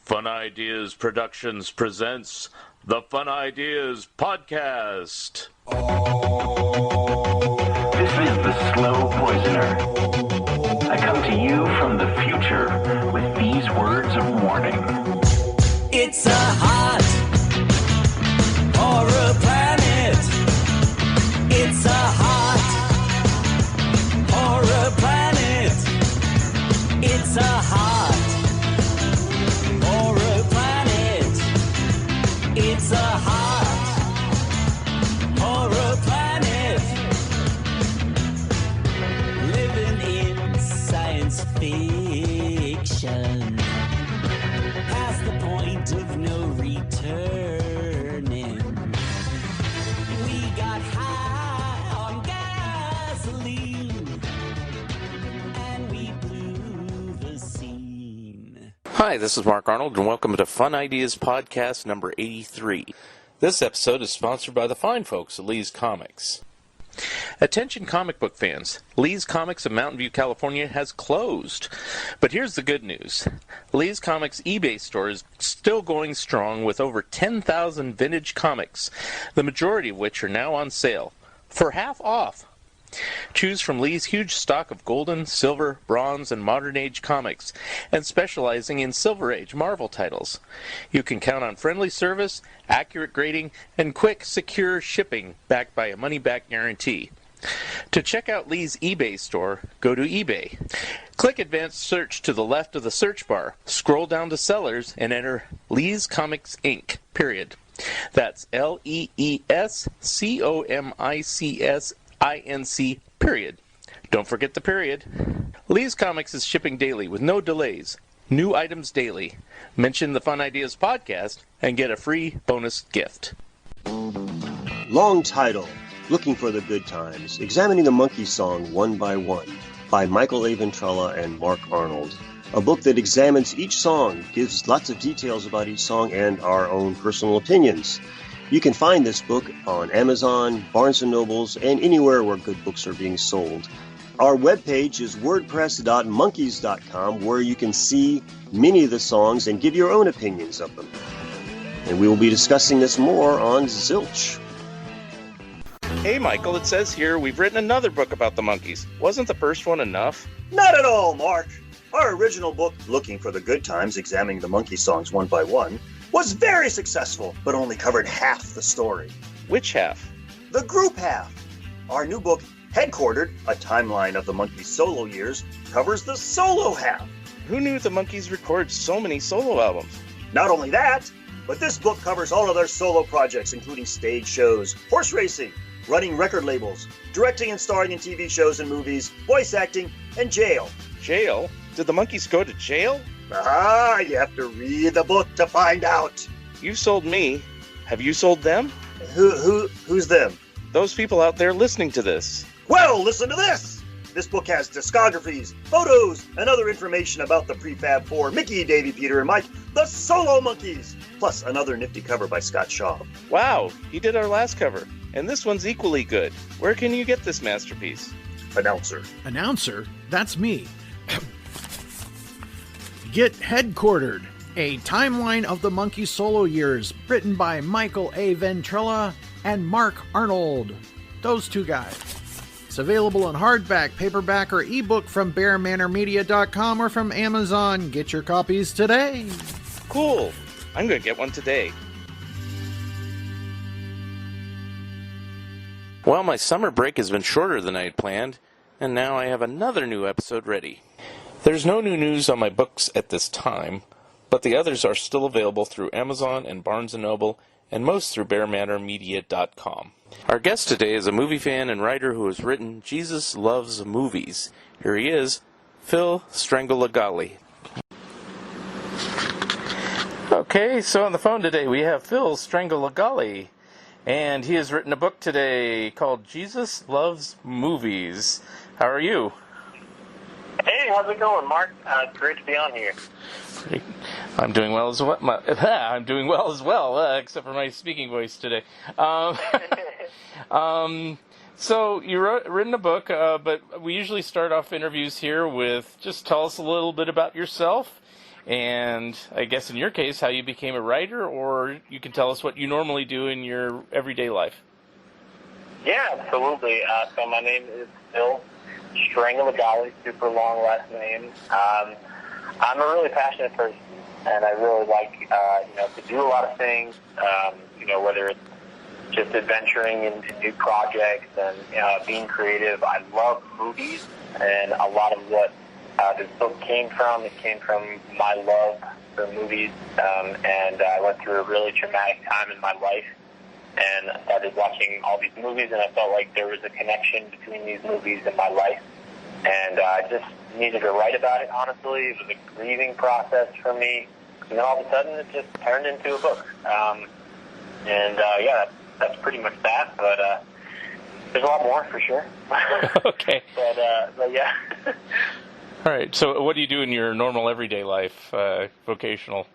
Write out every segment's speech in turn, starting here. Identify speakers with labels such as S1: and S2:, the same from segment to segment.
S1: Fun Ideas Productions presents the Fun Ideas Podcast.
S2: This is the Slow Poisoner. I come to you from the future with these words of warning.
S3: It's a hot horror planet. It's a hot horror planet. It's a hot horror planet. It's a hot horror planet. Living in science fiction. Past the point of no returning. We got high on gasoline. And we blew the scene.
S4: Hi, this is Mark Arnold, and welcome to Fun Ideas Podcast number 83. This episode is sponsored by the fine folks at Lee's Comics. Attention comic book fans, Lee's Comics of Mountain View, California has closed. But here's the good news. Lee's Comics eBay store is still going strong with over 10,000 vintage comics, the majority of which are now on sale for half off. Choose from Lee's huge stock of golden, silver, bronze, and modern age comics, and specializing in Silver Age Marvel titles. You can count on friendly service, accurate grading, and quick, secure shipping backed by a money-back guarantee. To check out Lee's eBay store, go to eBay. Click Advanced Search to the left of the search bar, scroll down to Sellers, and enter Lee's Comics Inc., period. That's LeeScomics Inc., period. Don't forget the period. Lee's Comics is shipping daily with no delays. New items daily. Mention the Fun Ideas Podcast and get a free bonus gift.
S5: Long title, Looking for the Good Times, Examining the Monkey Song One by One, by Michael A. Ventrella and Mark Arnold. A book that examines each song, gives lots of details about each song, and our own personal opinions. You can find this book on Amazon, Barnes & Nobles, and anywhere where good books are being sold. Our webpage is wordpress.monkeys.com, where you can see many of the songs and give your own opinions of them. And we will be discussing this more on Zilch.
S4: Hey Michael, it says here we've written another book about the monkeys. Wasn't the first one enough?
S5: Not at all, Mark. Our original book, Looking for the Good Times, Examining the Monkey Songs One by One, was very successful, but only covered half the story.
S4: Which half?
S5: The group half. Our new book, Headquartered, A Timeline of the Monkeys' Solo Years, covers the solo half.
S4: Who knew the monkeys record so many solo albums?
S5: Not only that, but this book covers all of their solo projects, including stage shows, horse racing, running record labels, directing and starring in TV shows and movies, voice acting, and jail.
S4: Jail? Did the monkeys go to jail?
S5: Ah, you have to read the book to find out.
S4: You've sold me. Have you sold them?
S5: Who's them?
S4: Those people out there listening to this.
S5: Well, listen to this. This book has discographies, photos, and other information about the Prefab Four, Mickey, Davey, Peter, and Mike, the Solo Monkeys, plus another nifty cover by Scott Shaw.
S4: Wow, he did our last cover. And this one's equally good. Where can you get this masterpiece?
S5: Announcer.
S6: Announcer? That's me. Get Headquartered, a timeline of the Monkey solo years, written by Michael A. Ventrella and Mark Arnold. Those two guys. It's available in hardback, paperback, or ebook from BearManorMedia.com or from Amazon. Get your copies today.
S4: Cool. I'm going to get one today. Well, my summer break has been shorter than I had planned, and now I have another new episode ready. There's no new news on my books at this time, but the others are still available through Amazon and Barnes & Noble, and most through BearManorMedia.com. Our guest today is a movie fan and writer who has written Jesus Loves Movies. Here he is, Phil Strangolagalli. Okay, so on the phone today we have Phil Strangolagalli, and he has written a book today called Jesus Loves Movies. How are you?
S7: Hey, how's it going, Mark? Great to be on here.
S4: I'm doing well as well. I'm doing well as well, except for my speaking voice today. So you written a book, but we usually start off interviews here with just tell us a little bit about yourself and I guess in your case, how you became a writer, or you can tell us what you normally do in your everyday life.
S7: Yeah, absolutely. So my name is Phil Strangolagalli, super long last name. I'm a really passionate person, and I really like, to do a lot of things, whether it's just adventuring into new projects and being creative. I love movies, and a lot of what this book came from, it came from my love for movies, and I went through a really traumatic time in my life, and I started watching all these movies, and I felt like there was a connection between these movies and my life, and I just needed to write about it, honestly. It was a grieving process for me, and then all of a sudden it just turned into a book. That's pretty much that, but there's a lot more for sure.
S4: Okay.
S7: But yeah.
S4: All right, so what do you do in your normal everyday life, vocational?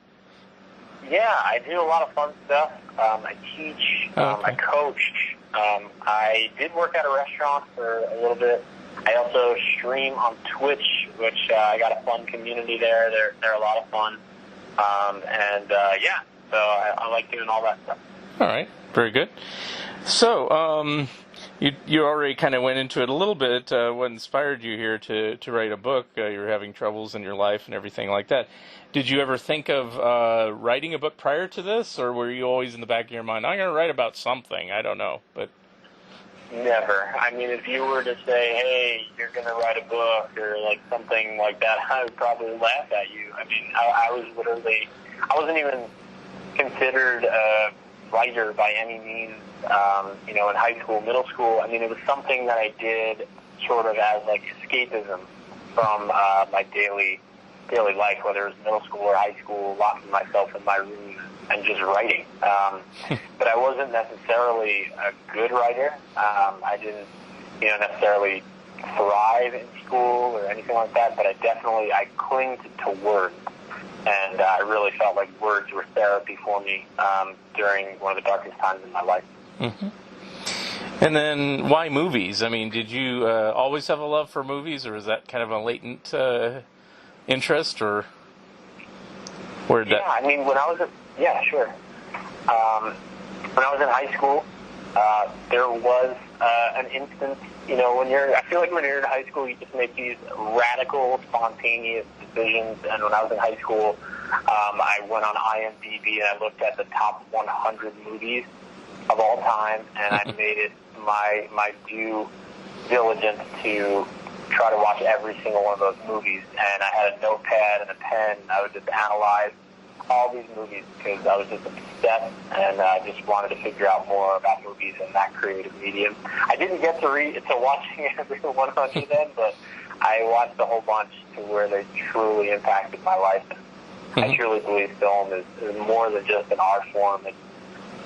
S7: Yeah, I do a lot of fun stuff. I teach, I coach. I did work at a restaurant for a little bit. I also stream on Twitch, which I got a fun community there. They're a lot of fun. So I like doing all that stuff.
S4: All right, very good. So you already kind of went into it a little bit. What inspired you here to write a book? You were having troubles in your life and everything like that. Did you ever think of writing a book prior to this, or were you always in the back of your mind, I'm going to write about something? I don't know, but...
S7: Never. I mean, if you were to say, hey, you're going to write a book or like something like that, I would probably laugh at you. I mean, I wasn't even considered a writer by any means, in high school, middle school. I mean, it was something that I did sort of as like escapism from my daily life, whether it was middle school or high school, locking myself in my room and just writing. But I wasn't necessarily a good writer. I didn't, necessarily thrive in school or anything like that, but I clinged to words. And I really felt like words were therapy for me during one of the darkest times in my life.
S4: Mm-hmm. And then why movies? I mean, did you always have a love for movies, or is that kind of a latent interest, or where did that...
S7: Yeah, I mean, sure. When I was in high school, there was an instance, I feel like when you're in high school, you just make these radical, spontaneous decisions. And when I was in high school, I went on IMDb and I looked at the top 100 movies of all time, and I made it my due diligence to try to watch every single one of those movies. And I had a notepad and a pen. I would just analyze all these movies because I was just obsessed, and I just wanted to figure out more about movies in that creative medium. I didn't get to watching every 100 of them, but I watched a whole bunch to where they truly impacted my life. I truly believe film is more than just an art form.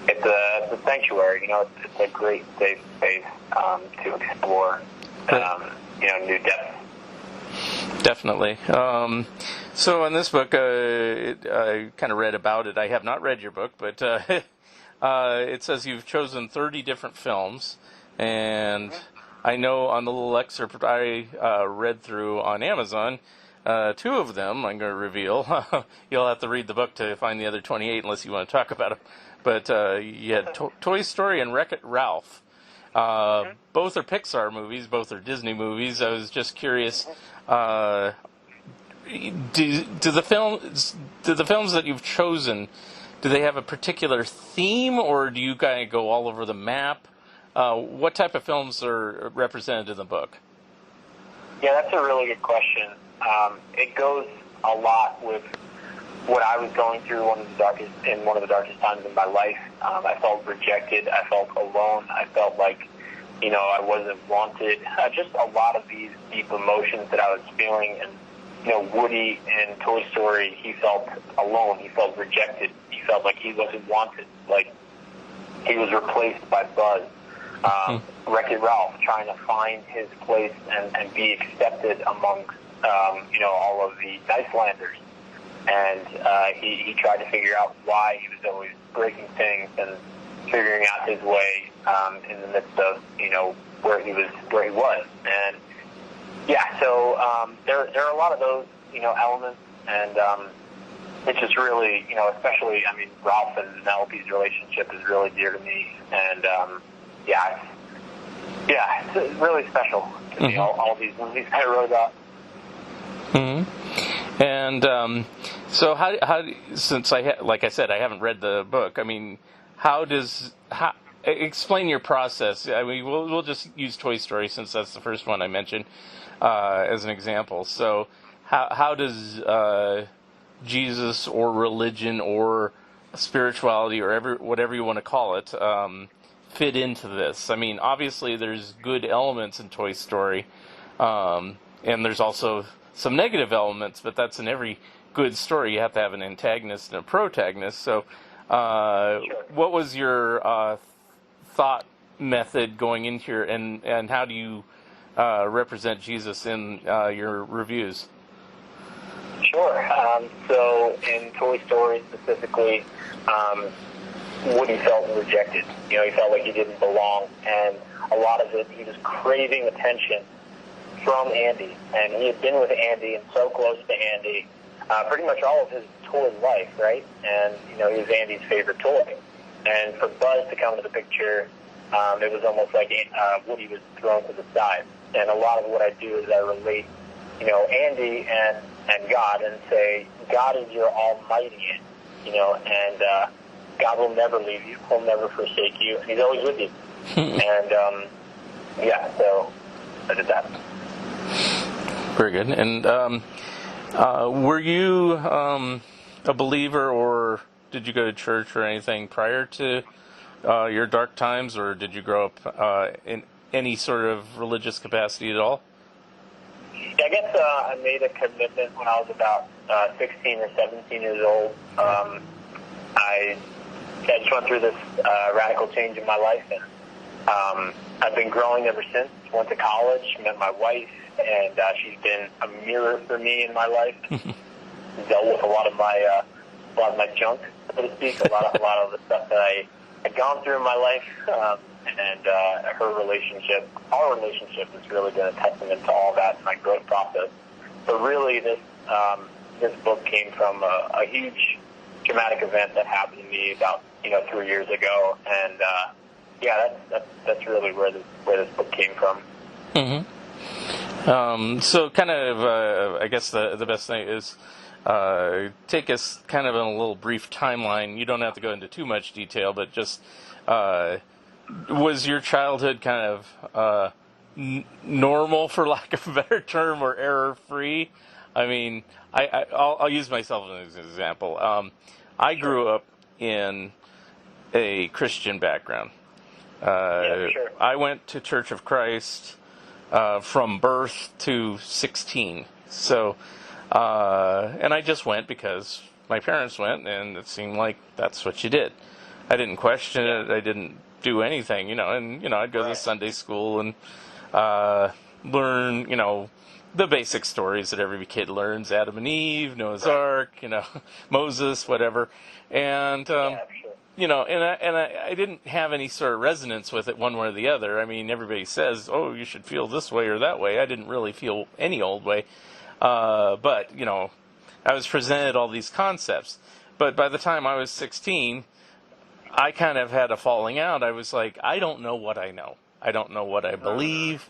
S7: It's a sanctuary. It's a great safe space to explore, new depths.
S4: Definitely. So in this book, I kind of read about it. I have not read your book, but it says you've chosen 30 different films, and I know on the little excerpt I read through on Amazon, 2 of them I'm going to reveal. You'll have to read the book to find the other 28 unless you want to talk about them. But you had Toy Story and Wreck-It Ralph. Both are Pixar movies, both are Disney movies. I was just curious, do the films that you've chosen, do they have a particular theme, or do you kind of go all over the map? What type of films are represented in the book?
S7: Yeah, that's a really good question. It goes a lot with what I was going through in one of the darkest times in my life. I felt rejected. I felt alone. I felt like, I wasn't wanted. Just a lot of these deep emotions that I was feeling. And, Woody in Toy Story, he felt alone. He felt rejected. He felt like he wasn't wanted. Like he was replaced by Buzz. Wreck-It Ralph, trying to find his place and be accepted amongst, all of the Icelanders. And he tried to figure out why he was always breaking things and figuring out his way in the midst of where he was. And so there are a lot of those elements, and it's just really, especially, I mean, Ralph and Penelope's relationship is really dear to me, and it's really special to me. All these movies I wrote about.
S4: Mm-hmm. And so, how since like I said, I haven't read the book. I mean, explain your process. I mean, we'll just use Toy Story since that's the first one I mentioned as an example. So, how does Jesus or religion or spirituality or whatever you want to call it fit into this? I mean, obviously there's good elements in Toy Story, and there's also some negative elements, but that's in every good story. You have to have an antagonist and a protagonist. So what was your thought method going into here, and how do you represent Jesus in your reviews?
S7: Sure. So in Toy Story specifically, Woody felt rejected. He felt like he didn't belong, and a lot of it, he was craving attention from Andy, and he had been with Andy and so close to Andy pretty much all of his toy life, right? And, he was Andy's favorite toy. And for Buzz to come into the picture, it was almost like Woody was thrown to the side. And a lot of what I do is I relate, Andy and God, and say, God is your almighty, and God will never leave you. He'll never forsake you. And he's always with you. And, so I did that.
S4: Very good. And were you a believer, or did you go to church or anything prior to your dark times, or did you grow up in any sort of religious capacity at all?
S7: Yeah, I guess I made a commitment when I was about 16 or 17 years old. I just went through this radical change in my life, and I've been growing ever since. Went to college, met my wife, and she's been a mirror for me in my life. Dealt with a lot of my junk, so to speak, a lot of the stuff that I had gone through in my life, and our relationship has really been a testament to all that in my growth process. So really, this book came from a huge traumatic event that happened to me about 3 years ago, and that's really where this book came from.
S4: Mm-hmm. So kind of, I guess the best thing is take us kind of in a little brief timeline. You don't have to go into too much detail, but just was your childhood kind of normal, for lack of a better term, or error-free? I mean, I'll use myself as an example. I grew up in a Christian background. I went to Church of Christ from birth to 16. So, and I just went because my parents went, and it seemed like that's what you did. I didn't question it. I didn't do anything, and, I'd go to Sunday school and learn, the basic stories that every kid learns: Adam and Eve, Noah's Ark, Moses, whatever. And, and I didn't have any sort of resonance with it one way or the other. I mean, everybody says, oh, you should feel this way or that way. I didn't really feel any old way. But, I was presented all these concepts. But by the time I was 16, I kind of had a falling out. I was like, I don't know what I know. I don't know what I believe.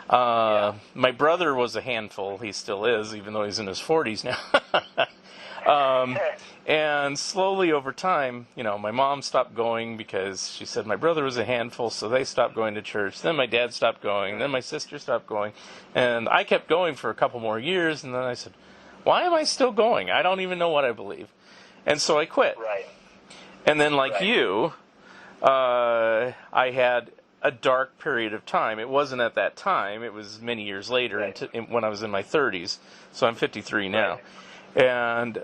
S4: My brother was a handful. He still is, even though he's in his 40s now. And slowly over time, my mom stopped going because she said my brother was a handful, so they stopped going to church. Then my dad stopped going. Then my sister stopped going. And I kept going for a couple more years, and then I said, why am I still going? I don't even know what I believe. And so I quit.
S7: Right.
S4: And then, like you, I had a dark period of time. It wasn't at that time. It was many years later, when I was in my 30s. So I'm 53 now. And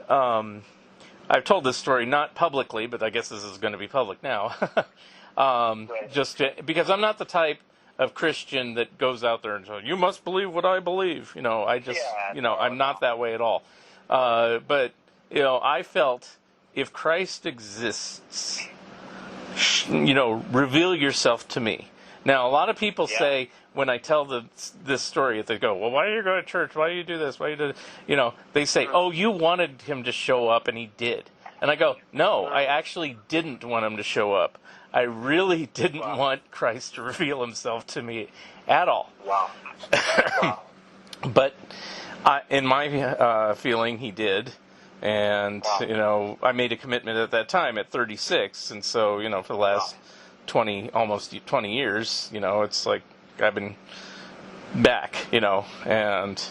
S4: I've told this story not publicly, but I guess this is going to be public now. Because I'm not the type of Christian that goes out there and says, you must believe what I believe. I'm not that way at all. But I felt, if Christ exists, reveal yourself to me. Now, a lot of people say, when I tell this story, they go, well, why do you go to church? Why do you do this? Why do you do, you know, they say, oh, you wanted him to show up, and he did. And I go, no, I actually didn't want him to show up. I really didn't want Christ to reveal himself to me at all.
S7: Wow.
S4: But in my feeling, he did. And, you know, I made a commitment at that time at 36. And so, you know, for the last almost 20 years, you know, it's like I've been back, you know, and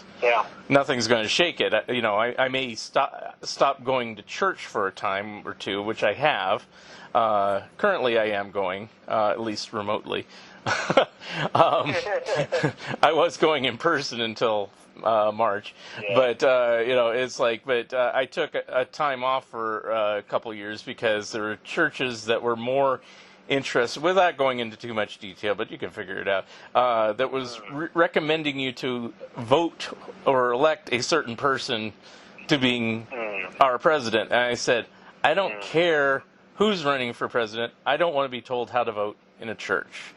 S4: nothing's going to shake it. You know, I may stop going to church for a time or two, which I have. Currently I am going, at least remotely. I was going in person until March, but you know, it's like, but I took a time off for a couple years because there were churches that were more interested, without going into too much detail, but you can figure it out, that was recommending you to vote or elect a certain person to being our president. And I said, I don't care who's running for president. I don't want to be told how to vote in a church.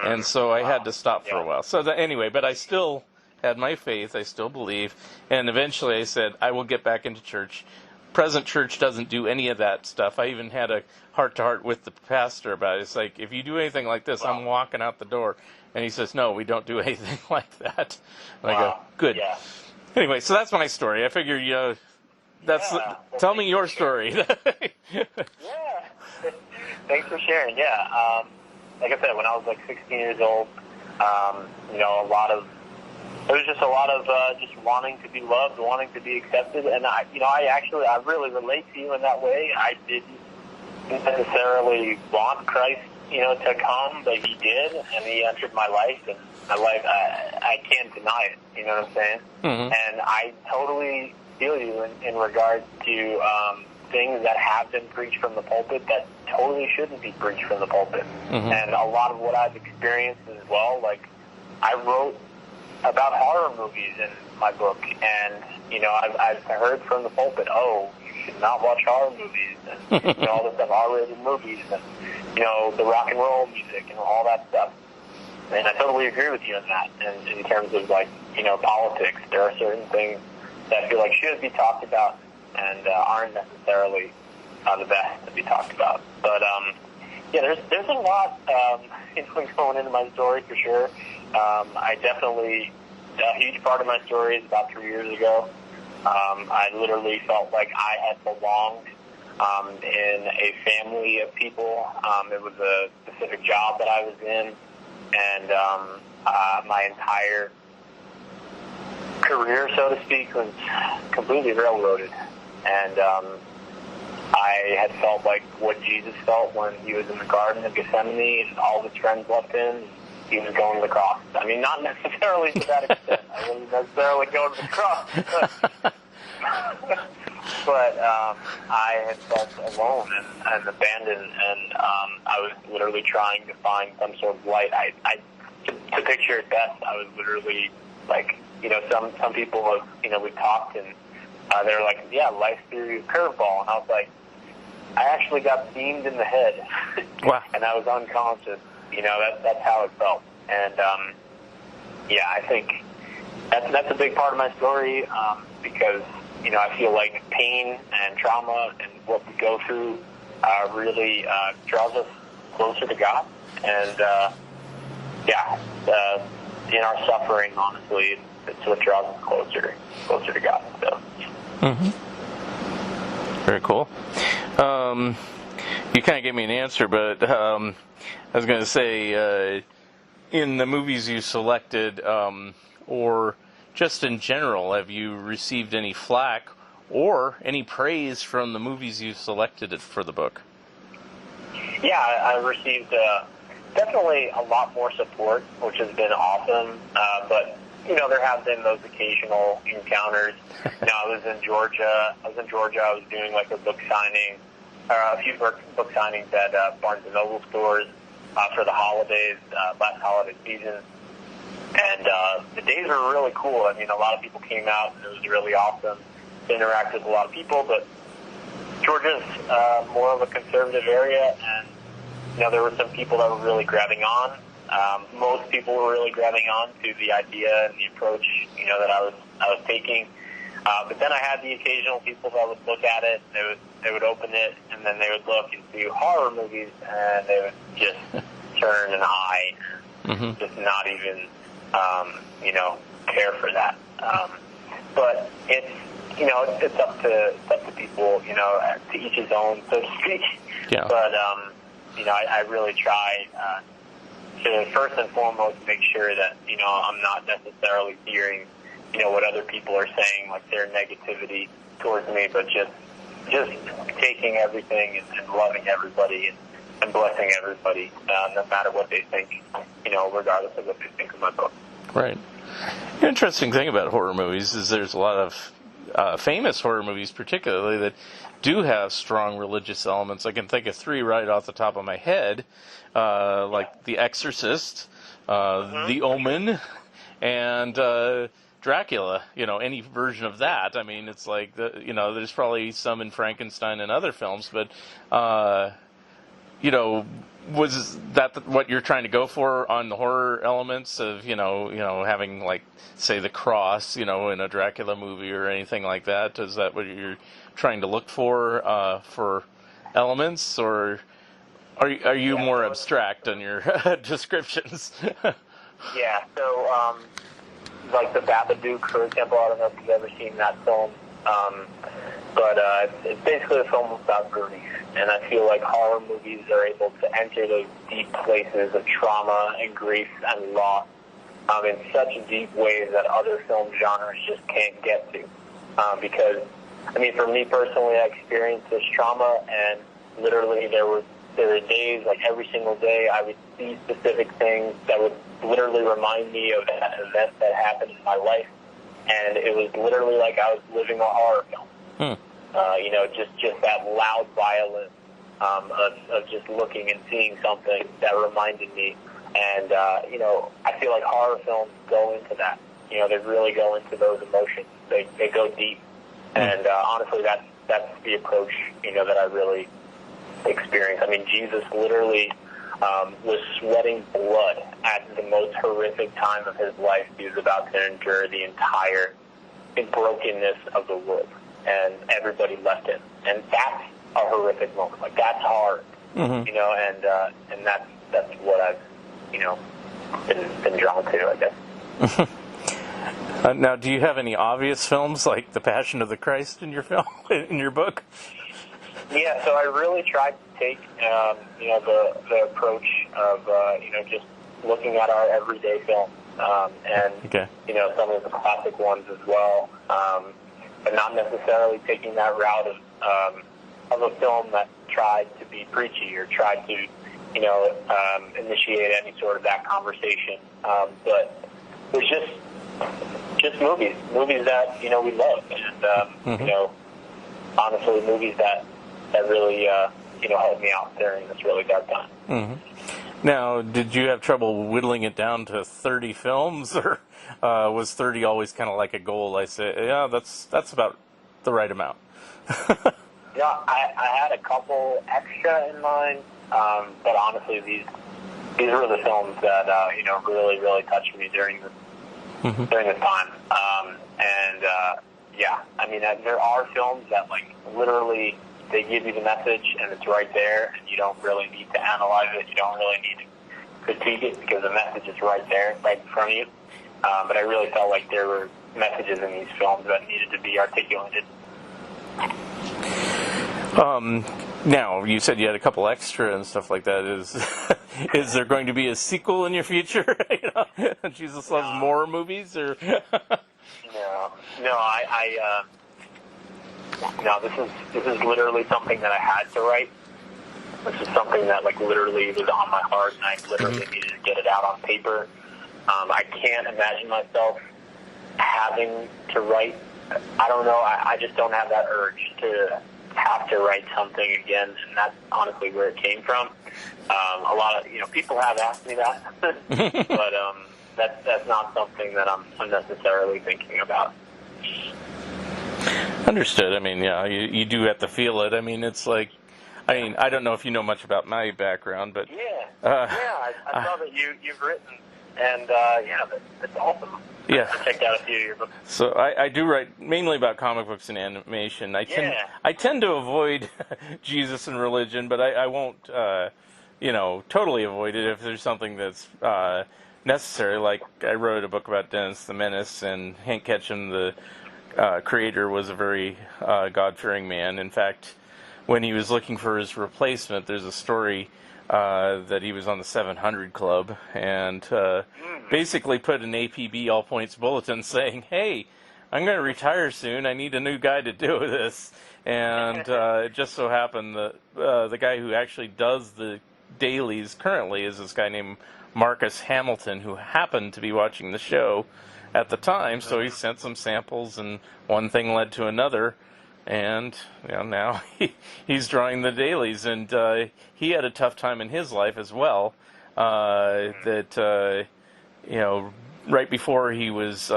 S4: And so I had to stop for a while. So anyway, but I still had my faith. I still believe. And eventually I said, I will get back into church. Present church doesn't do any of that stuff. I even had a heart-to-heart with the pastor about it. It's like, if you do anything like this, I'm walking out the door. And he says, no, we don't do anything like that. And I go, good. Yeah. Anyway, so that's my story. I figure, you know, tell me your story.
S7: Thanks for sharing. Yeah. Like I said, when I was like 16 years old, you know, it was just a lot of just wanting to be loved, wanting to be accepted, and I really relate to you in that way. I didn't necessarily want Christ, you know, to come, but he did, and he entered my life, and my life, I can't deny it. You know what I'm saying? Mm-hmm. And I totally feel you in regards to things that have been preached from the pulpit that totally shouldn't be preached from the pulpit. Mm-hmm. And a lot of what I've experienced as well, like I wrote about horror movies in my book, and you know, I've heard from the pulpit, oh, you should not watch horror movies, and you know, all this stuff, R-rated movies, and you know, the rock and roll music and all that stuff. And I totally agree with you on that. And in terms of like, you know, politics, there are certain things that I feel like should be talked about and aren't necessarily the best to be talked about. But yeah, there's a lot going into my story for sure. I definitely, a huge part of my story is about 3 years ago. I literally felt like I had belonged in a family of people. It was a specific job that I was in, and my entire career, so to speak, was completely railroaded. And I had felt like what Jesus felt when he was in the Garden of Gethsemane and all of his friends left him. He was going to the cross. I mean, not necessarily to that extent. I wasn't necessarily going to the cross. But I had felt alone and abandoned, and I was literally trying to find some sort of light. To picture it best, I was literally like, you know, some people have, you know, we talked, and they were like, yeah, life threw you a curveball. And I was like, I actually got beamed in the head. Wow. And I was unconscious. You know, that's how it felt. And, yeah, I think that's a big part of my story, because, you know, I feel like pain and trauma and what we go through really draws us closer to God. And, yeah, in our suffering, honestly, it's what draws us closer to God. So.
S4: Mm-hmm. Very cool. You kind of gave me an answer, but I was going to say, in the movies you selected, or just in general, have you received any flack or any praise from the movies you selected for the book?
S7: Yeah, I received definitely a lot more support, which has been awesome, but you know, there have been those occasional encounters. You know, I was in Georgia. I was doing like a book signing, or a few book signings at Barnes & Noble stores for the holidays, last holiday season. And the days were really cool. I mean, a lot of people came out, and it was really awesome to interact with a lot of people. But Georgia's more of a conservative area, and you know, there were some people that were really grabbing on Most people were really grabbing on to the idea and the approach, that I was taking. But then I had the occasional people that would look at it, they would open it, and then they would look into horror movies, and they would just turn an eye, just not even, care for that. But it's, it's up to people, to each his own, so to speak.
S4: Yeah.
S7: But, I really try to first and foremost make sure that, I'm not necessarily hearing, what other people are saying, like their negativity towards me, but just taking everything and loving everybody and blessing everybody, no matter what they think, regardless of what they think of my book.
S4: Right. The interesting thing about horror movies is there's a lot of famous horror movies, particularly, that do have strong religious elements. I can think of 3 right off the top of my head, like The Exorcist, The Omen, and Dracula. Any version of that. I mean, it's like there's probably some in Frankenstein and other films, but was that what you're trying to go for on the horror elements of having, like, say, the cross, in a Dracula movie or anything like that? Is that what you're trying to look for elements, or are you more abstract on your descriptions?
S7: Yeah. So, like the Babadook, for example, I don't know if you've ever seen that film, but it's basically a film about grief. And I feel like horror movies are able to enter those deep places of trauma and grief and loss in such deep ways that other film genres just can't get to. Because, for me personally, I experienced this trauma, and literally there were days, like every single day, I would see specific things that would literally remind me of that event that happened in my life. And it was literally like I was living a horror film. Just that loud violence of just looking and seeing something that reminded me. And, I feel like horror films go into that. They really go into those emotions. They go deep. And honestly, that's the approach, that I really experienced. Jesus literally was sweating blood at the most horrific time of his life. He was about to endure the entire brokenness of the world. And everybody left him, and that's a horrific moment. Like, that's hard, and that's what I've been drawn to, I guess.
S4: Now, do you have any obvious films like The Passion of the Christ in your film, in your book?
S7: Yeah, so I really tried to take the approach of just looking at our everyday films, and some of the classic ones as well. But not necessarily taking that route of a film that tried to be preachy or tried to, initiate any sort of that conversation. But it was just movies that we love, and honestly, movies that really helped me out during this really dark time.
S4: Mm-hmm. Now, did you have trouble whittling it down to 30 films, or was 30 always kind of like a goal? I say, yeah, that's about the right amount.
S7: I had a couple extra in mind, but honestly, these were the films that really, really touched me during this time. There are films that, like, literally, they give you the message and it's right there, and you don't really need to analyze it. You don't really need to critique it because the message is right there, right in front of you. But I really felt like there were messages in these films that needed to be articulated.
S4: Now, you said you had a couple extra and stuff like that. Is there going to be a sequel in your future? Jesus Loves More movies, or?
S7: No, this is literally something that I had to write. This is something that, like, literally was on my heart, and I literally needed to get it out on paper. I can't imagine myself having to write. I don't know. I just don't have that urge to have to write something again, and that's honestly where it came from. A lot of people have asked me that, but that's not something that I'm necessarily thinking about.
S4: Understood. You do have to feel it. It's like, I don't know if you know much about my background, but
S7: I saw that you've written, and that's awesome.
S4: Yeah.
S7: I checked out a few of your books.
S4: So I do write mainly about comic books and animation. I tend to avoid Jesus and religion, but I won't, totally avoid it if there's something that's necessary. Like I wrote a book about Dennis the Menace, and Hank Ketchum, the creator, was a very God-fearing man. In fact, when he was looking for his replacement, there's a story that he was on the 700 Club, and basically put an APB all points bulletin saying, "Hey, I'm going to retire soon. I need a new guy to do this." And it just so happened that the guy who actually does the dailies currently is this guy named Marcus Hamilton, who happened to be watching the show at the time. So he sent some samples, and one thing led to another. And now he's drawing the dailies, and he had a tough time in his life as well. Right before he was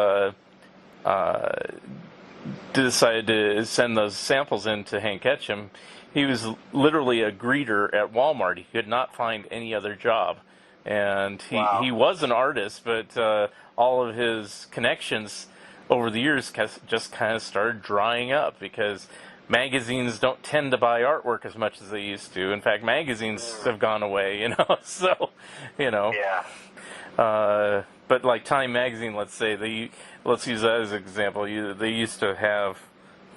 S4: decided to send those samples in to Hank Ketchum, he was literally a greeter at Walmart. He could not find any other job, and he was an artist, but all of his connections over the years just kind of started drying up because magazines don't tend to buy artwork as much as they used to. In fact, magazines have gone away, so,
S7: Yeah.
S4: But like Time magazine, let's say, let's use that as an example. They used to have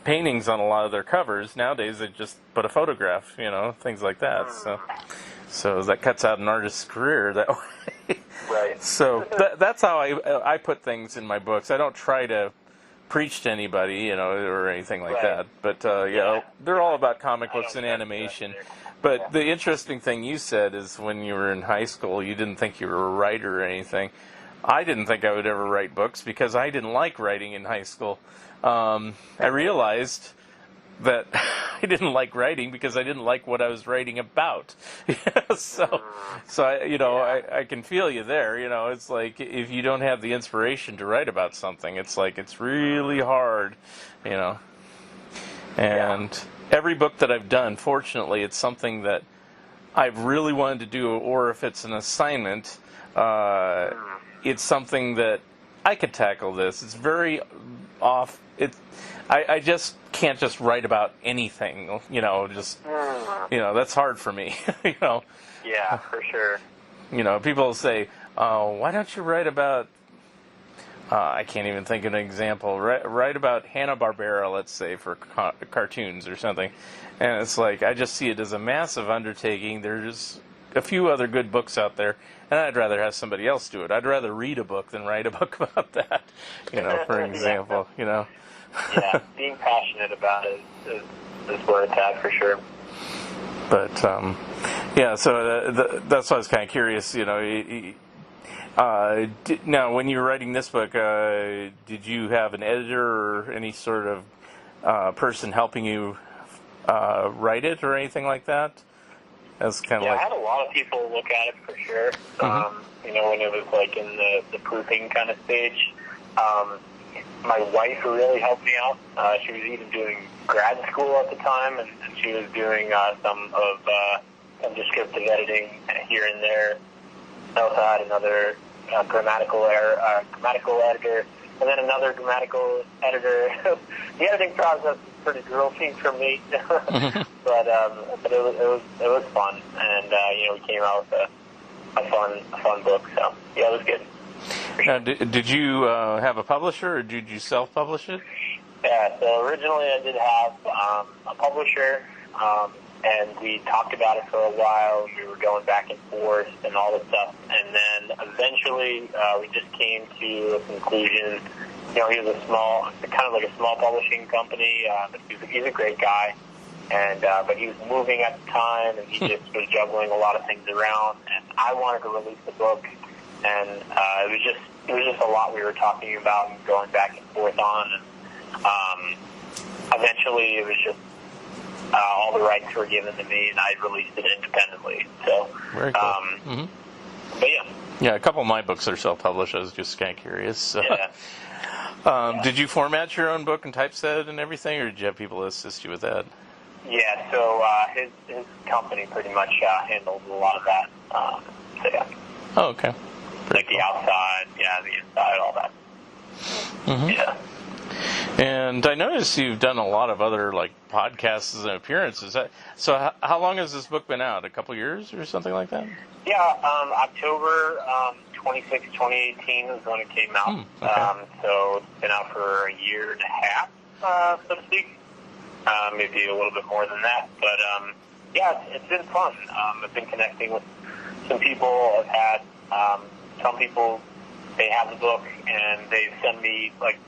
S4: paintings on a lot of their covers. Nowadays, they just put a photograph, things like that. So that cuts out an artist's career that way.
S7: Right.
S4: So that's how I put things in my books. I don't try to preach to anybody, or anything like that. But they're all about comic books and animation. But the interesting thing you said is when you were in high school, you didn't think you were a writer or anything. I didn't think I would ever write books because I didn't like writing in high school. I realized that I didn't like writing because I didn't like what I was writing about. so I can feel you there. It's like if you don't have the inspiration to write about something, it's like it's really hard, And every book that I've done, fortunately, it's something that I've really wanted to do, or if it's an assignment, it's something that I could tackle this. It's very off. I just can't just write about anything, that's hard for me,
S7: Yeah, for sure.
S4: People say, "Oh, why don't you write about," I can't even think of an example, write about Hanna-Barbera, let's say, for cartoons or something. And it's like, I just see it as a massive undertaking. There's a few other good books out there, and I'd rather have somebody else do it. I'd rather read a book than write a book about that, for example,
S7: Yeah, being passionate about it is where it's at, for sure.
S4: But, so that's why I was kind of curious, now, when you were writing this book, did you have an editor or any sort of person helping you write it or anything like that? That's kind of
S7: I had a lot of people look at it, for sure. When it was like in the proofing kind of stage. My wife really helped me out. She was even doing grad school at the time, and she was doing some descriptive editing here and there. I also had another grammatical editor, and then another grammatical editor. The editing process was pretty grueling for me, but it was fun, and we came out with a fun book. So it was good.
S4: Now, did you have a publisher, or did you self-publish it?
S7: Yeah, so originally I did have a publisher, and we talked about it for a while. We were going back and forth and all this stuff, and then eventually we just came to a conclusion. He was kind of like a small publishing company, but he's a great guy, and but he was moving at the time, and he just was juggling a lot of things around, and I wanted to release the book. And it was just a lot we were talking about and going back and forth on. And eventually, it was just all the rights were given to me, and I released it independently. So,
S4: very cool.
S7: But
S4: yeah, a couple of my books are self-published. I was just kind of curious. So.
S7: Yeah.
S4: Did you format your own book and typeset and everything, or did you have people assist you with that?
S7: Yeah, so his company pretty much handles a lot of that. So yeah.
S4: Oh, okay.
S7: Like the outside, the inside, all that.
S4: Mm-hmm.
S7: Yeah.
S4: And I noticed you've done a lot of other like podcasts and appearances. So how long has this book been out? A couple years or something like that?
S7: Yeah, October 26, 2018 is when it came out.
S4: Okay.
S7: So it's been out for a year and a half, so to speak. Maybe a little bit more than that. But yeah, it's been fun. I've been connecting with some people. I've had some people, they have the book and they send me like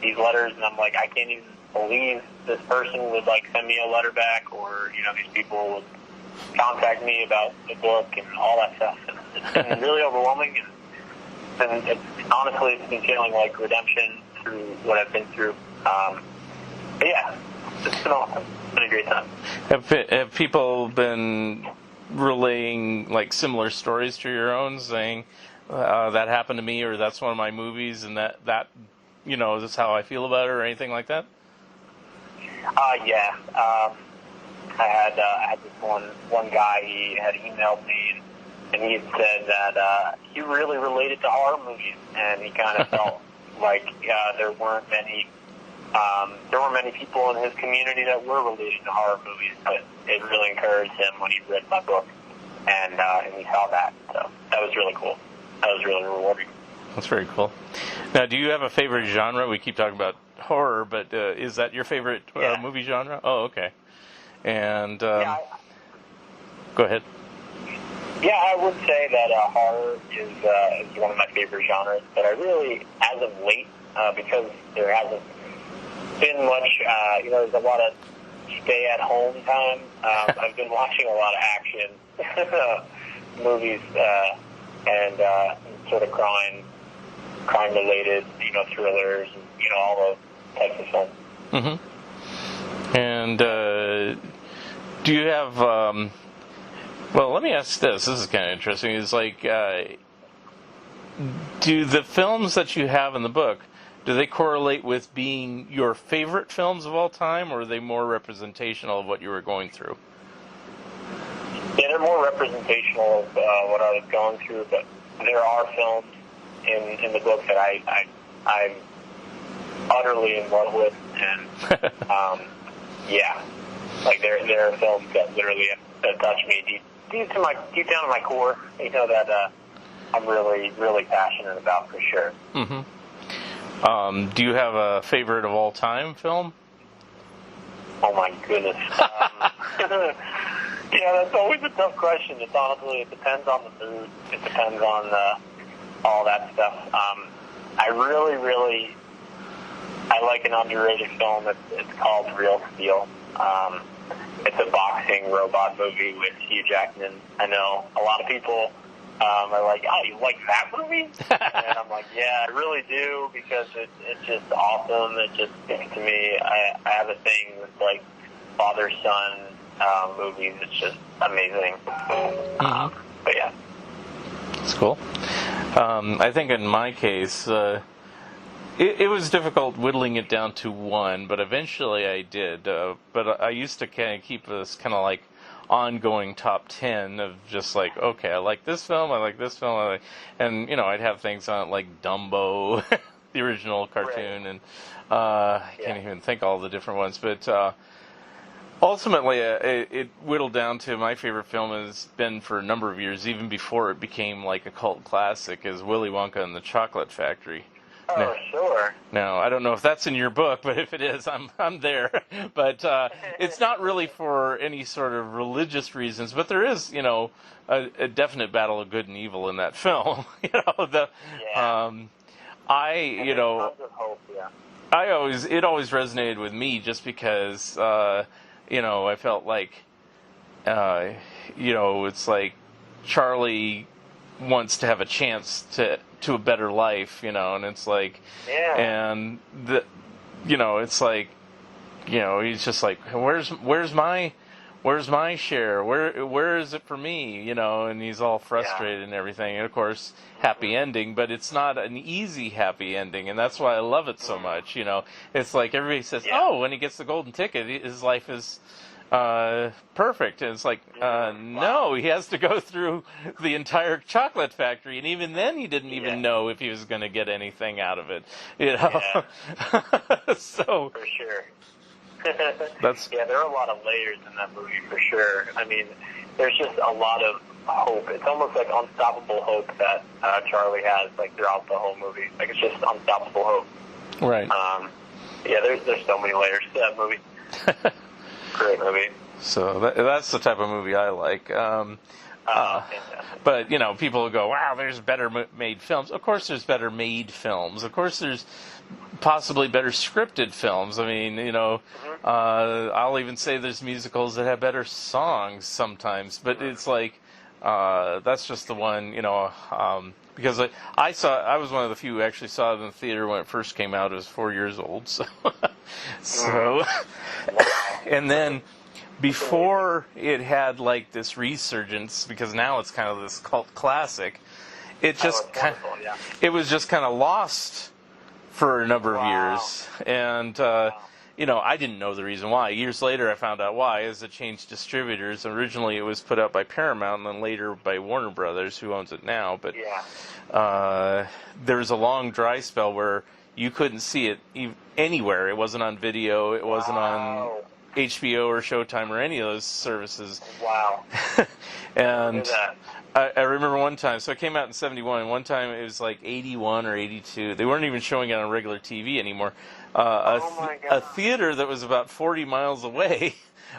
S7: these letters, and I'm like, I can't even believe this person would like send me a letter back, or these people would contact me about the book and all that stuff. And it's been really overwhelming, and honestly, it's been feeling like redemption through what I've been through. But yeah, it's been awesome. It's been a great time.
S4: Have people been relaying like similar stories to your own, saying that happened to me, or that's one of my movies, and that this is how I feel about it, or anything like that?
S7: Yeah. I had this one guy. He had emailed me, and he had said that he really related to horror movies, and he kind of felt like there weren't many people in his community that were relating to horror movies, but it really encouraged him when he read my book, and he saw that. So that was really cool. That was really rewarding.
S4: That's very cool. Now, do you have a favorite genre? We keep talking about horror, but is that your favorite movie genre? Oh, okay. And go ahead.
S7: Yeah, I would say that horror is one of my favorite genres, but I really, as of late, because there hasn't been much, there's a lot of stay-at-home time, I've been watching a lot of action movies and sort of crime-related, thrillers, and, all those types of films.
S4: Mm-hmm. And do you have... well, let me ask this. This is kind of interesting. It's like, do the films that you have in the book, do they correlate with being your favorite films of all time, or are they more representational of what you were going through?
S7: Yeah, they're more representational of what I was going through, but there are films in the book that I'm utterly in love with, and yeah, like there are films that literally that touch me deep down in my core. That I'm really, really passionate about, for sure.
S4: Mm-hmm. Do you have a favorite of all time film?
S7: Oh my goodness. Yeah, that's always a tough question. It depends on the mood. It depends on all that stuff. I really, I like an underrated film. It's called Real Steel. It's a boxing robot movie with Hugh Jackman. I know a lot of people are like, oh, you like that movie? And I'm like, yeah, I really do, because it's just awesome. It just speaks to me. I have a thing with like father-son movies. It's just amazing. But yeah.
S4: That's cool. I think in my case, it was difficult whittling it down to one, but eventually I did. But I used to kind of keep this kind of like ongoing top 10 of just like, okay, I like this film, I like this film, and I'd have things on it like Dumbo, the original cartoon, right. And I can't even think all the different ones, but ultimately it whittled down to my favorite film has been for a number of years, even before it became like a cult classic, is Willy Wonka and the Chocolate Factory.
S7: Oh, sure.
S4: Now, I don't know if that's in your book, but if it is, I'm there. But it's not really for any sort of religious reasons, but there is, a definite battle of good and evil in that film. It always resonated with me just because, I felt like, it's like Charlie wants to have a chance to a better life, and it's like, and it's like, he's just like, where's my share? Where is it for me? And he's all frustrated and everything. And of course, happy ending, but it's not an easy happy ending, and that's why I love it so much. It's like everybody says, oh, when he gets the golden ticket, his life is perfect. And it's like, no, he has to go through the entire chocolate factory, and even then he didn't even know if he was going to get anything out of it, you know. So
S7: for sure.
S4: That's
S7: there are a lot of layers in that movie for sure. I mean, there's just a lot of hope. It's almost like unstoppable hope that Charlie has, like throughout the whole movie. Like it's just unstoppable hope.
S4: right.
S7: There's so many layers to that movie. Great movie.
S4: So that's the type of movie I like. But, you know, people will go, wow, there's better made films. Of course there's better made films. Of course there's possibly better scripted films. I mean, you know, I'll even say there's musicals that have better songs sometimes. But it's like, that's just the one, you know, because I was one of the few who actually saw it in the theater when it first came out. I was 4 years old. So, and then before it had like this resurgence, because now it's kind of this cult classic, it just it was just kind of lost for a number of years. And, you know, I didn't know the reason why. Years later, I found out why, as it changed distributors. Originally, it was put out by Paramount, and then later by Warner Brothers, who owns it now. But there was a long dry spell where you couldn't see it anywhere. It wasn't on video. It wasn't on HBO or Showtime or any of those services.
S7: Wow.
S4: And I remember one time, so it came out in 71, and one time it was like 81 or 82. They weren't even showing it on regular TV anymore. A theater that was about 40 miles away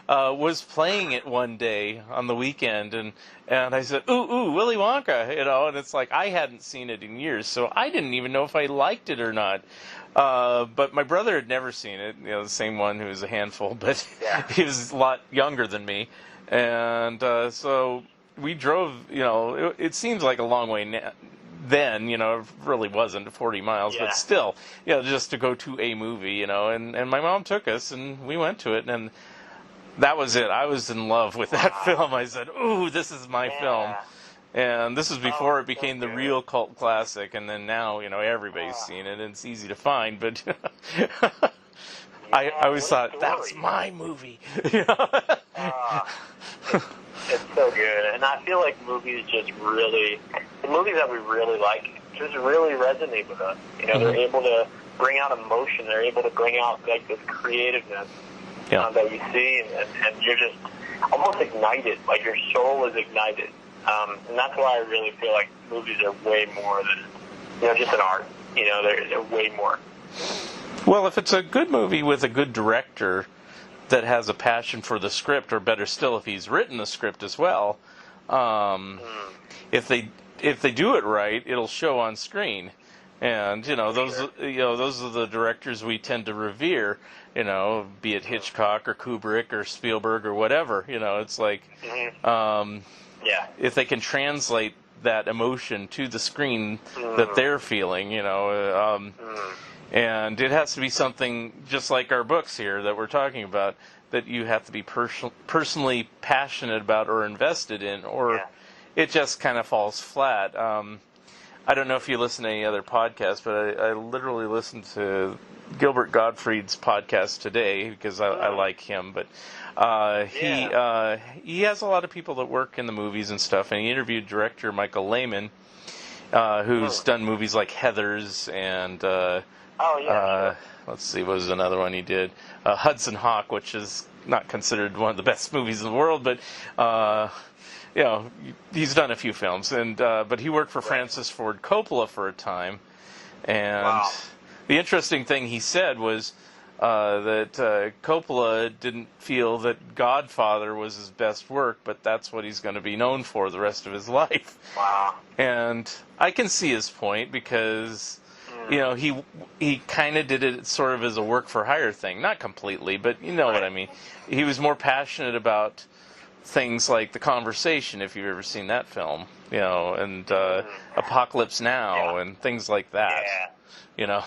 S4: was playing it one day on the weekend, and I said, ooh, Willy Wonka, you know, and it's like I hadn't seen it in years, so I didn't even know if I liked it or not. But my brother had never seen it, you know, the same one who was a handful, but he was a lot younger than me, and so we drove, you know, it seems like a long way then, you know, it really wasn't 40 miles, but still, you know, just to go to a movie, you know, and my mom took us, and we went to it, and that was it. I was in love with that film. I said, ooh, this is my film. And this is before it became the real cult classic, and then now, you know, everybody's seen it, and it's easy to find, but I always thought, that's my movie.
S7: It's so good, and I feel like movies just really, the movies that we really like, just really resonate with us. You know, they're able to bring out emotion, they're able to bring out like this creativeness that you see, and you're just almost ignited, like your soul is ignited. And that's why I really feel like movies are way more than, you know, just an art. You know, they're way more.
S4: Well, if it's a good movie with a good director that has a passion for the script, or better still, if he's written the script as well, if they do it right, it'll show on screen. And you know, those are the directors we tend to revere. You know, be it Hitchcock or Kubrick or Spielberg or whatever. You know, it's like, if they can translate that emotion to the screen that they're feeling, you know, and it has to be something just like our books here that we're talking about, that you have to be personally passionate about or invested in, or it just kind of falls flat. I don't know if you listen to any other podcasts, but I literally listened to Gilbert Gottfried's podcast today because I like him. But he has a lot of people that work in the movies and stuff, and he interviewed director Michael Lehman, who's done movies like Heathers and let's see, what was another one he did? Hudson Hawk, which is not considered one of the best movies in the world, but you know, he's done a few films, and but he worked for Francis Ford Coppola for a time, and the interesting thing he said was that Coppola didn't feel that Godfather was his best work, but that's what he's going to be known for the rest of his life. And I can see his point, because you know, he kind of did it sort of as a work for hire thing, not completely, but you know what I mean. He was more passionate about things like The Conversation, if you've ever seen that film, you know, and Apocalypse Now and things like that, you know.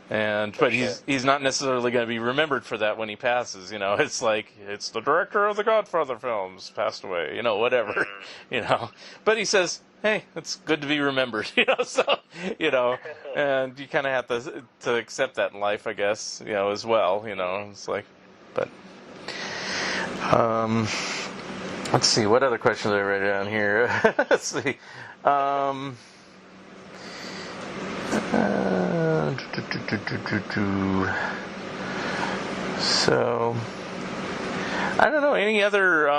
S4: And but he's not necessarily going to be remembered for that when he passes, you know. It's like, it's the director of the Godfather films passed away, you know, whatever, you know. But he says, hey, it's good to be remembered, you know. So, you know, and you kind of have to accept that in life, I guess, you know, as well, you know. It's like, but Let's see, what other questions did I write down here? Let's see. So, I don't know, any other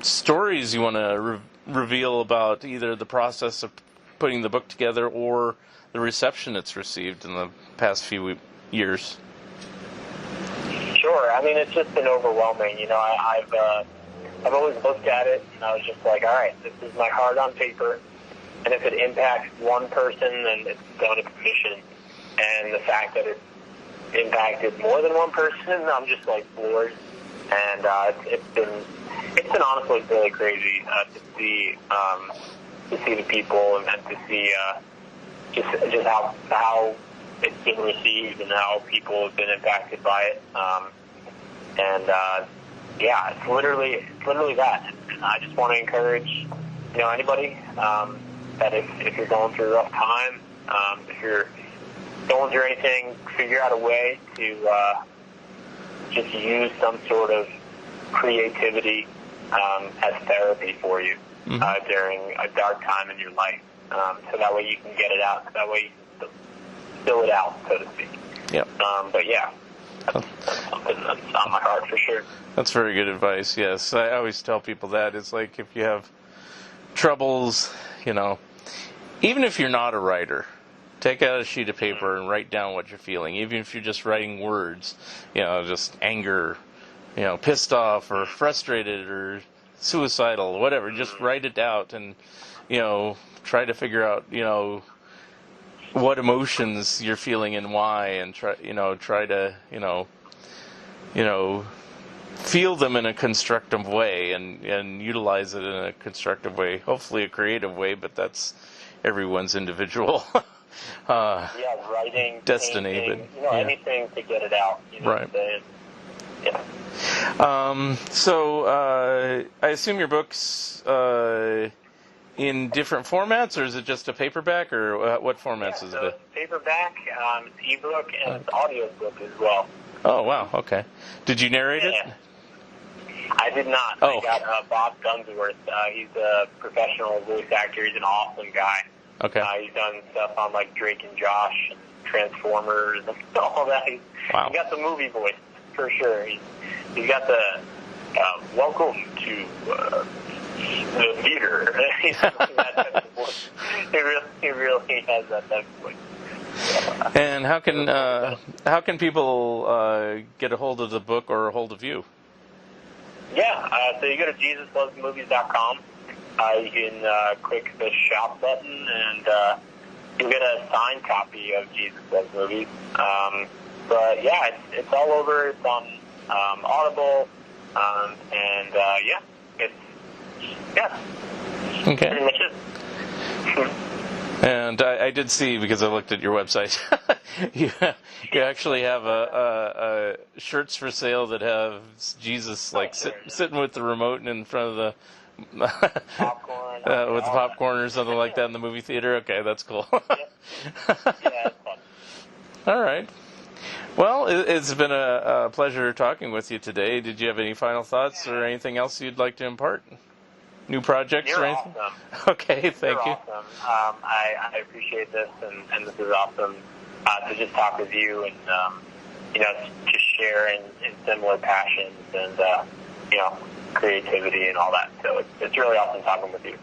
S4: stories you want to reveal about either the process of putting the book together or the reception it's received in the past few years?
S7: Sure. I mean, it's just been overwhelming. You know, I've always looked at it, and I was just like, all right, this is my heart on paper, and if it impacts one person, then it's done its mission. And the fact that it impacted more than one person, I'm just like floored. And it's been honestly really crazy to see the people and to see just how it's been received and how people have been impacted by it. Yeah, it's literally that. And I just want to encourage, anybody that if you're going through a rough time, if you're going through anything, figure out a way to just use some sort of creativity as therapy for you during a dark time in your life. So that way you can get it out. So that way you can fill it out, so to speak.
S4: Yep.
S7: But yeah, that's something that's on my heart for sure.
S4: That's very good advice, yes. I always tell people that. It's like if you have troubles, even if you're not a writer, take out a sheet of paper and write down what you're feeling. Even if you're just writing words, just anger, pissed off or frustrated or suicidal, whatever. Just write it out and, try to figure out, what emotions you're feeling and why, and try to, feel them in a constructive way and utilize it in a constructive way. Hopefully a creative way, but that's everyone's individual
S7: writing,
S4: destiny.
S7: painting, anything to get it out.
S4: Right.
S7: Yeah.
S4: So I assume your book's in different formats, or is it just a paperback, or what formats is it?
S7: It's paperback, it's ebook, and it's audiobook as well.
S4: Oh, wow, okay. Did you narrate it?
S7: I did not.
S4: Oh.
S7: I got Bob Dunsworth. He's a professional voice actor. He's an awesome guy.
S4: Okay.
S7: He's done stuff on like Drake and Josh, and Transformers, and all that. He's got the movie voice for sure. He's got the welcome to the theater. That type of voice. He really has that type of voice.
S4: And how can people get a hold of the book or a hold of you?
S7: Yeah, so you go to JesusLovesMovies.com. You can click the shop button, and you'll get a signed copy of Jesus Loves Movies. But yeah, it's all over. It's on Audible, and
S4: Okay.
S7: pretty much it.
S4: And I did see, because I looked at your website, you actually have a shirts for sale that have Jesus sitting with the remote in front of the
S7: Popcorn,
S4: with the popcorn or something like that in the movie theater. Okay, that's cool.
S7: Yeah, it's fun.
S4: All right. Well, it's been a pleasure talking with you today. Did you have any final thoughts or anything else you'd like to impart? New projects or anything?
S7: Awesome.
S4: Okay, thank you.
S7: Awesome. I appreciate this, and this is awesome to just talk with you and just share in similar passions and creativity and all that. So it's really awesome talking with you.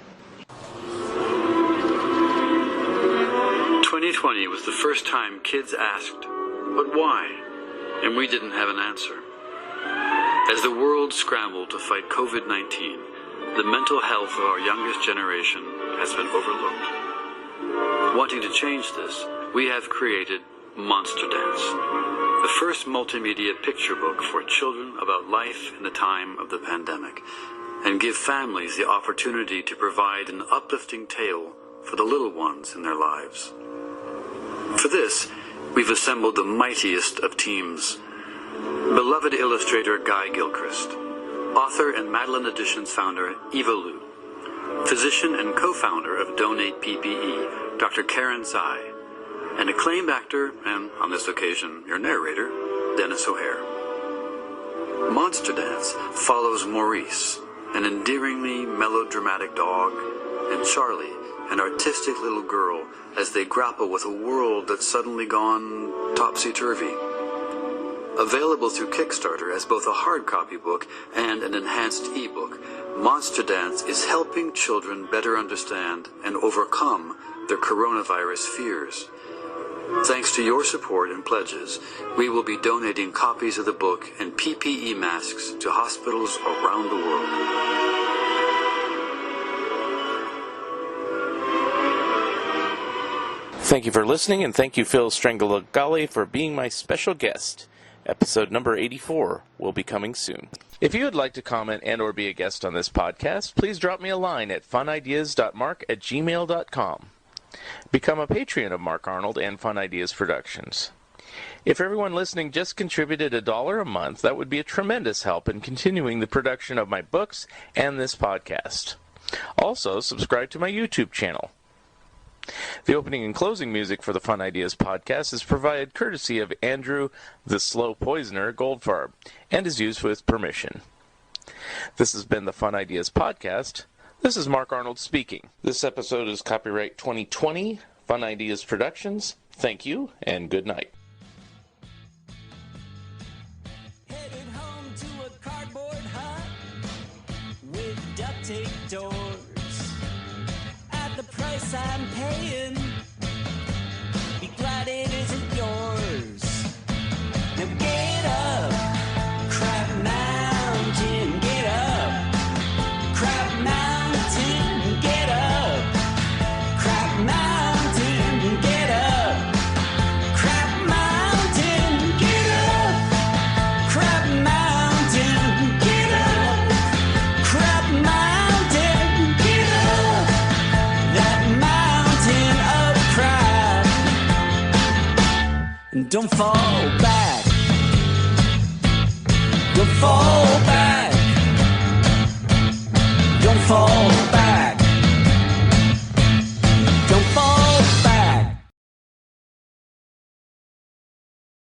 S8: 2020 was the first time kids asked, "But why?" And we didn't have an answer. As the world scrambled to fight COVID-19, the mental health of our youngest generation has been overlooked. Wanting to change this, we have created Monster Dance, the first multimedia picture book for children about life in the time of the pandemic, and give families the opportunity to provide an uplifting tale for the little ones in their lives. For this, we've assembled the mightiest of teams. Beloved illustrator Guy Gilchrist, author and Madeline Editions founder Eva Liu, physician and co-founder of Donate PPE, Dr. Karen Tsai, and acclaimed actor, and on this occasion, your narrator, Dennis O'Hare. Monster Dance follows Maurice, an endearingly melodramatic dog, and Charlie, an artistic little girl, as they grapple with a world that's suddenly gone topsy-turvy. Available through Kickstarter as both a hard copy book and an enhanced ebook, Monster Dance is helping children better understand and overcome their coronavirus fears. Thanks to your support and pledges, we will be donating copies of the book and PPE masks to hospitals around the world.
S4: Thank you for listening, and thank you, Phil Strangolagalli, for being my special guest. Episode number 84 will be coming soon. If you would like to comment and or be a guest on this podcast, please drop me a line at funideas.mark@gmail.com. Become a Patreon of Mark Arnold and Fun Ideas Productions. If everyone listening just contributed $1 a month, that would be a tremendous help in continuing the production of my books and this podcast. Also, subscribe to my YouTube channel. The opening and closing music for the Fun Ideas podcast is provided courtesy of Andrew the Slow Poisoner Goldfarb and is used with permission. This has been the Fun Ideas podcast. This is Mark Arnold speaking. This episode is copyright 2020, Fun Ideas Productions. Thank you, and good night.
S3: Headed home to a cardboard hut with duct tape doors. At the price I'm paying, be glad it isn't yours. Now get up, Crab Mountain, get up. Crab Mountain, get up. Crab Mountain, get up. Crab Mountain, get up. Crab Mountain, get up. Crab Mountain, get up. That mountain of crab. And don't fall back. Don't fall back.